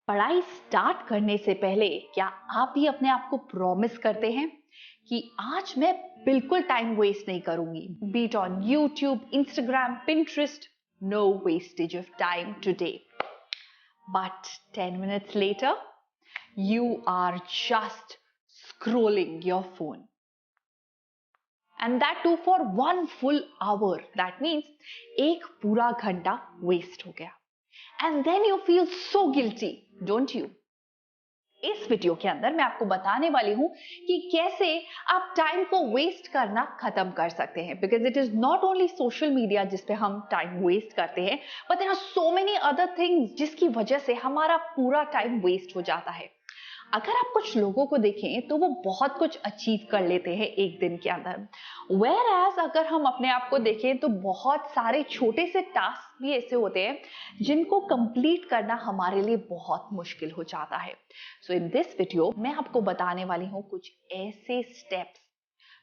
पढ़ाई स्टार्ट करने से पहले क्या आप भी अपने आप को प्रॉमिस करते हैं कि आज मैं बिल्कुल टाइम वेस्ट नहीं करूंगी? Beat on YouTube, Instagram, Pinterest, no wastage of time today. But 10 minutes later, you are just scrolling your phone. And that too for one full hour. That means एक पूरा घंटा वेस्ट हो गया. And then you feel so guilty, don't you? इस video के अंदर मैं आपको बताने वाली हूं कि कैसे आप टाइम को वेस्ट करना खत्म कर सकते हैं. Because it is not only social media जिस पे हम टाइम वेस्ट करते हैं, but there are so many other things जिसकी वजह से हमारा पूरा टाइम वेस्ट हो जाता है. अगर आप कुछ लोगों को देखें तो वो बहुत कुछ अचीव कर लेते हैं एक दिन के अंदर. वेयर एज अगर हम अपने आप को देखें तो बहुत सारे छोटे से टास्क भी ऐसे होते हैं जिनको कंप्लीट करना हमारे लिए बहुत मुश्किल हो जाता है. सो इन दिस वीडियो मैं आपको बताने वाली हूँ कुछ ऐसे स्टेप्स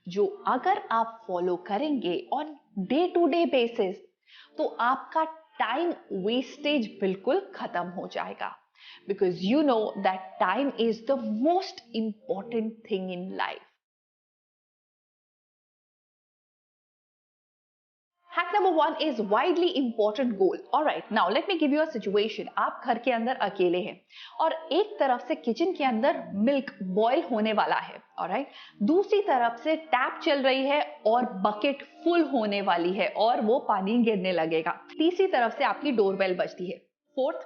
जो अगर आप फॉलो करेंगे on day to day basis तो आपका टाइम वेस्टेज बिल्कुल खत्म हो जाएगा. Because you know that time is the most important thing in life. Hack number 1 is widely important goal. Alright, now let me give you a situation. आप घर के अंदर अकेले हैं और एक तरफ से किचन के अंदर मिल्क बॉईल होने वाला है. Alright, दूसरी तरफ से टैप चल रही है और बकेट फुल होने वाली है और वो पानी गिरने लगेगा. तीसरी तरफ से आपकी डोरबेल बजती है. फोर्थ,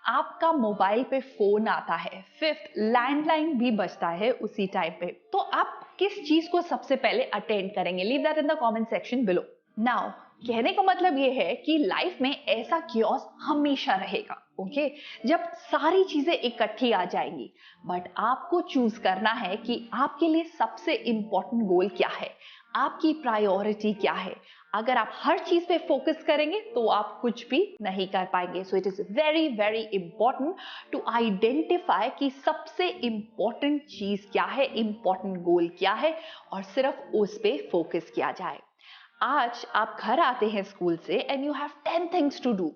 आपका मोबाइल पे फोन आता है. फिफ्थ, लैंडलाइन भी बजता है उसी टाइम पे. तो आप किस चीज को सबसे पहले अटेंड करेंगे? Leave that in the comment section below. Now कहने का मतलब ये है कि लाइफ में ऐसा क्योस हमेशा रहेगा. ओके, जब सारी चीजें इकट्ठी आ जाएंगी, बट आपको चूज करना है कि आपके लिए सबसे इंपॉर्टेंट गोल क्या है, आपकी प्रायोरिटी क्या है. अगर आप हर चीज पे फोकस करेंगे तो आप कुछ भी नहीं कर पाएंगे. So it is very very important to identify कि सबसे इंपॉर्टेंट चीज क्या है, इंपॉर्टेंट गोल क्या है और सिर्फ उस पे फोकस किया जाए. आज आप घर आते हैं स्कूल से and you have 10 things to do.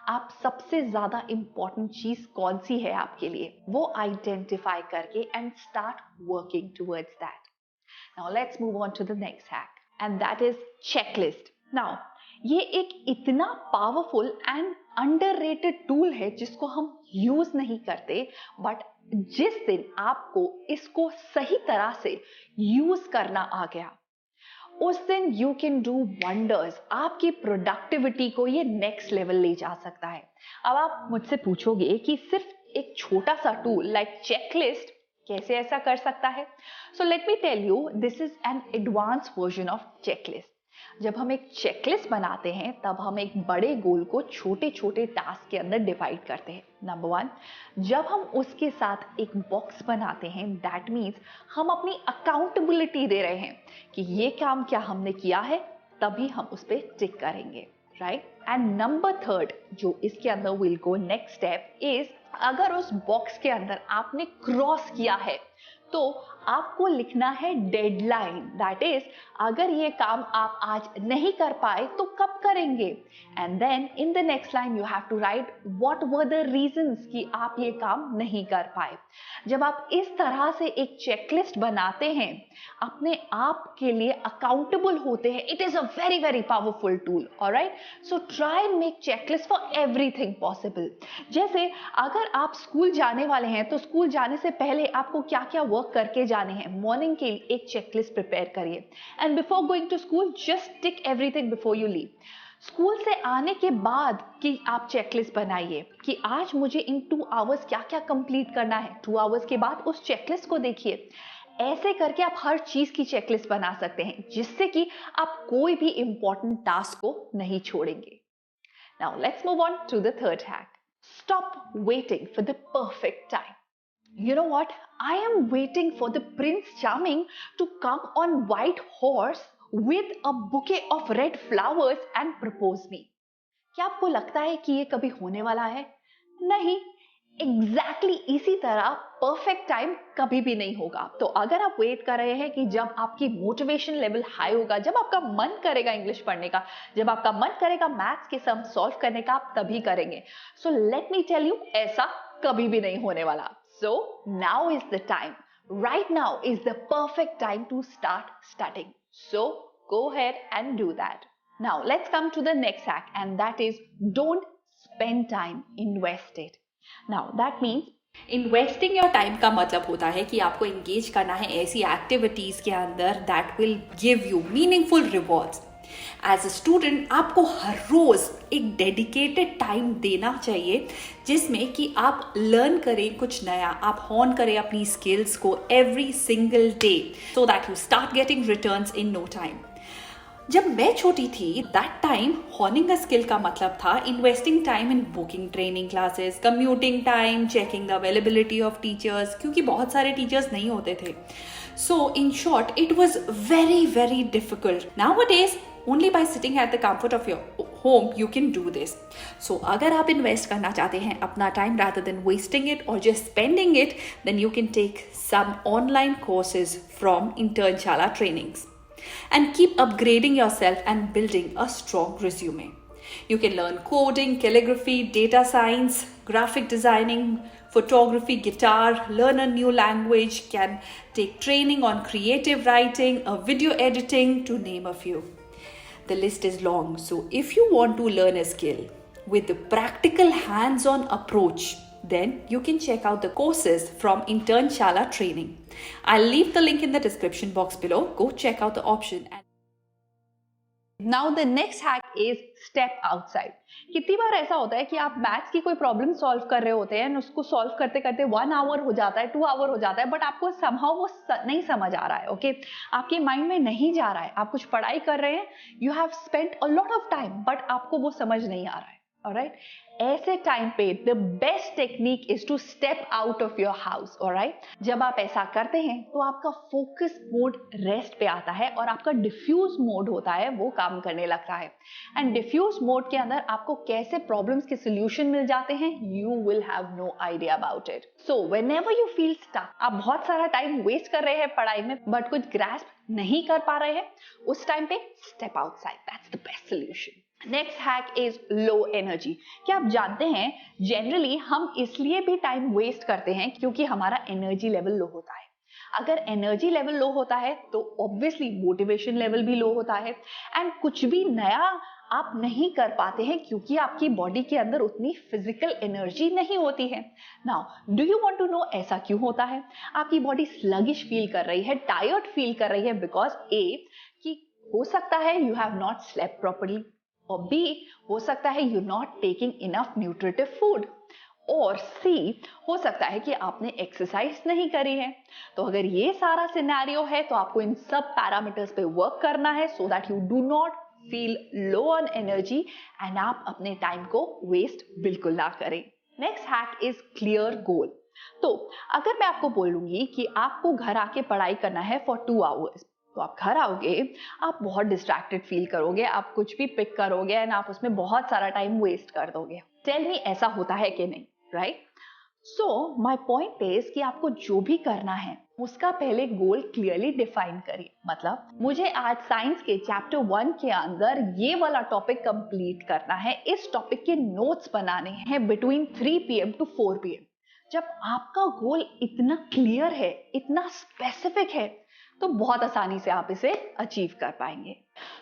आप सबसे ज्यादा इंपॉर्टेंट चीज कौन सी है आपके लिए, वो आइडेंटिफाई करके and start working towards that. Now let's move on to the next hack, and that is checklist. Now ये एक इतना पावरफुल एंड अंडररेटेड टूल है जिसको हम यूज नहीं करते, बट जिस दिन आपको इसको सही तरह से यूज करना आ गया उस दिन यू कैन डू वंडर्स. आपकी प्रोडक्टिविटी को ये नेक्स्ट लेवल ले जा सकता है. अब आप मुझसे पूछोगे कि सिर्फ एक छोटा सा टूल लाइक चेकलिस्ट कैसे ऐसा कर सकता है? So let me tell you, this is an advance version of checklist. जब हम एक चेकलिस्ट बनाते हैं तब हम एक बड़े गोल को छोटे छोटे टास्क के अंदर डिवाइड करते हैं. नंबर 1, जब हम उसके साथ एक बॉक्स बनाते हैं, दैट मीन्स हम अपनी अकाउंटेबिलिटी दे रहे हैं कि ये काम क्या हमने किया है, तभी हम उस पर टिक करेंगे. राइट. एंड नंबर 3 जो इसके अंदर will go next step is, अगर उस बॉक्स के अंदर आपने क्रॉस किया है तो आपको लिखना है डेडलाइन. दैट इज, अगर ये काम आप आज नहीं कर पाए तो कब करेंगे. And then in the next line you have to write what were the reasons कि आप ये काम नहीं कर पाए. जब आप इस तरह से एक चेकलिस्ट बनाते हैं, अपने आप के लिए अकाउंटेबल होते हैं, it is a very very powerful tool. Alright, so try and make checklist for everything possible. जैसे अगर आप स्कूल जाने वाले हैं तो स्कूल जाने से पहले आपको क्या क्या वर्क करके जाने हैं, मॉर्निंग के लिए एक चेकलिस्ट प्रिपेयर करिए. And before going to school just tick everything before you leave. School से आने के बाद कि आप चेकलिस्ट बनाइए कि आज मुझे इन 2 आवर्स क्या क्या कंप्लीट करना है. 2 आवर्स के बाद उस चेकलिस्ट को देखिए. ऐसे करके आप हर चीज की चेकलिस्ट बना सकते हैं जिससे कि आप कोई भी इंपॉर्टेंट टास्क को नहीं छोड़ेंगे. Now let's move on to the third hack. Stop waiting for the perfect time. You know what? I am waiting for the Prince Charming to come on white horse with a bouquet of red flowers and propose me. क्या आपको लगता है कि ये कभी होने वाला है? नहीं. एग्जैक्टली इसी तरह परफेक्ट टाइम कभी भी नहीं होगा. तो अगर आप वेट कर रहे हैं कि जब आपकी मोटिवेशन लेवल हाई होगा, जब आपका मन करेगा इंग्लिश पढ़ने का, जब आपका मन करेगा मैथ्स के सम सॉल्व करने का, आप तभी करेंगे. So let me tell you, ऐसा कभी भी नहीं होने वाला. So now is the time. Right now is the perfect time to start studying. So go ahead and do that. Now let's come to the next hack, and that is don't spend time, invest it. Now that means investing your time का मतलब होता है कि आपको engage करना है ऐसी activities के अंदर that will give you meaningful rewards. As a student आपको हर रोज एक डेडिकेटेड टाइम देना चाहिए जिसमें कि आप लर्न करें कुछ नया, आप हॉन करें अपनी स्किल्स को every single day so that you start getting returns in no time. जब मैं छोटी थी that time honing a skill का मतलब था investing time in booking training classes, commuting time, checking the availability of teachers, क्योंकि बहुत सारे टीचर्स नहीं होते थे. So in short it was very very difficult. Nowadays only by sitting at the comfort of your home you can do this. सो अगर आप invest करना चाहते हैं अपना time rather than wasting it और just spending it, then you can take some online courses from Internshala trainings and keep upgrading yourself and building a strong resume. You can learn coding, calligraphy, data science, graphic designing, photography, guitar, learn a new language, can take training on creative writing, video editing, to name a few. The list is long, so if you want to learn a skill with a practical hands-on approach, then you can check out the courses from Internshala Training. I'll leave the link in the description box below. Go check out the option. Now the next hack is step outside. कितनी बार ऐसा होता है कि आप maths की कोई problem solve कर रहे होते हैं, उसको सॉल्व करते करते 1 आवर हो जाता है, 2 आवर हो जाता है, बट आपको समहाउ वो नहीं समझ आ रहा है. ओके, आपके माइंड में नहीं जा रहा है. आप कुछ पढ़ाई कर रहे हैं, you have spent a lot of time, but आपको वो समझ नहीं आ रहा है. ऑलराइट, ऐसे टाइम पे the best technique is to step out of your house. Alright, जब आप ऐसा करते हैं तो आपका फोकस मोड रेस्ट पे आता है और आपका डिफ्यूज मोड होता है वो काम करने लगता है. एंड डिफ्यूज मोड के अंदर आपको कैसे प्रॉब्लम्स के सोल्यूशन मिल जाते हैं, you will have no idea about it. So whenever you feel stuck, आप बहुत सारा टाइम वेस्ट कर रहे हैं पढ़ाई में बट कुछ ग्रास्प नहीं कर पा रहे हैं, उस टाइम पे step outside, that's the best solution. Next hack is low energy. क्या आप जानते हैं जनरली हम इसलिए भी टाइम वेस्ट करते हैं क्योंकि हमारा एनर्जी लेवल लो होता है. अगर एनर्जी लेवल लो होता है तो ऑब्वियसली मोटिवेशन लेवल भी लो होता है एंड कुछ भी नया आप नहीं कर पाते हैं क्योंकि आपकी बॉडी के अंदर उतनी फिजिकल एनर्जी नहीं होती है. Now do you want to know ऐसा क्यों होता है? आपकी बॉडी स्लगिश फील कर रही है, टायर्ड फील कर रही है बिकॉज ए कि हो सकता है you have not slept properly, और बी हो सकता है you not taking enough nutritive food, और सी हो सकता है कि आपने एक्सरसाइज नहीं करी है. तो अगर ये सारा सिनेरियो है तो आपको इन सब पैरामीटर्स पे वर्क करना है सो that you do not feel low on energy and आप अपने टाइम को वेस्ट बिल्कुल ना करें. Next hack is clear goal. तो अगर मैं आपको बोलूंगी कि आपको घर आके पढ़ाई करना है फॉर 2 आवर्स, तो आप घर आओगे, आप बहुत डिस्ट्रैक्टेड फील करोगे, आप कुछ भी पिक करोगे एंड आप उसमें बहुत सारा टाइम वेस्ट कर दोगे. टेल मी ऐसा होता है कि नहीं, right? So my point is कि आपको जो भी करना है उसका पहले गोल क्लियरली डिफाइन करिए. मतलब मुझे आज साइंस के चैप्टर 1 के अंदर ये वाला टॉपिक कंप्लीट करना है, इस टॉपिक के नोट्स बनाने हैं बिटवीन 3 PM to 4 PM. जब आपका गोल इतना क्लियर है, इतना स्पेसिफिक है, तो बहुत आसानी से आप इसे अचीव कर पाएंगे.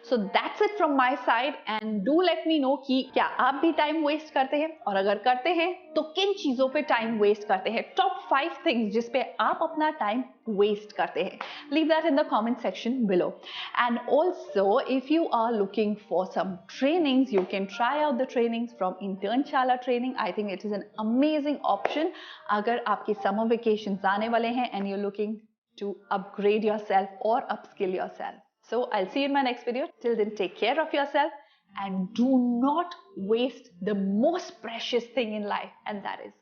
So that's it from my side and do let me know कि क्या आप भी टाइम वेस्ट करते हैं, और अगर करते हैं तो किन चीजों पे टाइम वेस्ट करते हैं. टॉप 5 थिंग्स जिस पे आप अपना टाइम वेस्ट करते हैं. Leave that in the comment section below. And also if you are looking for some trainings, you can try out the trainings from Internshala Training. I think it is an amazing option अगर आपके summer vacations आने वाले हैं and you're looking to upgrade yourself or upskill yourself. So I'll see you in my next video. Till then, take care of yourself and do not waste the most precious thing in life, and that is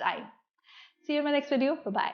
time. See you in my next video. Bye-bye.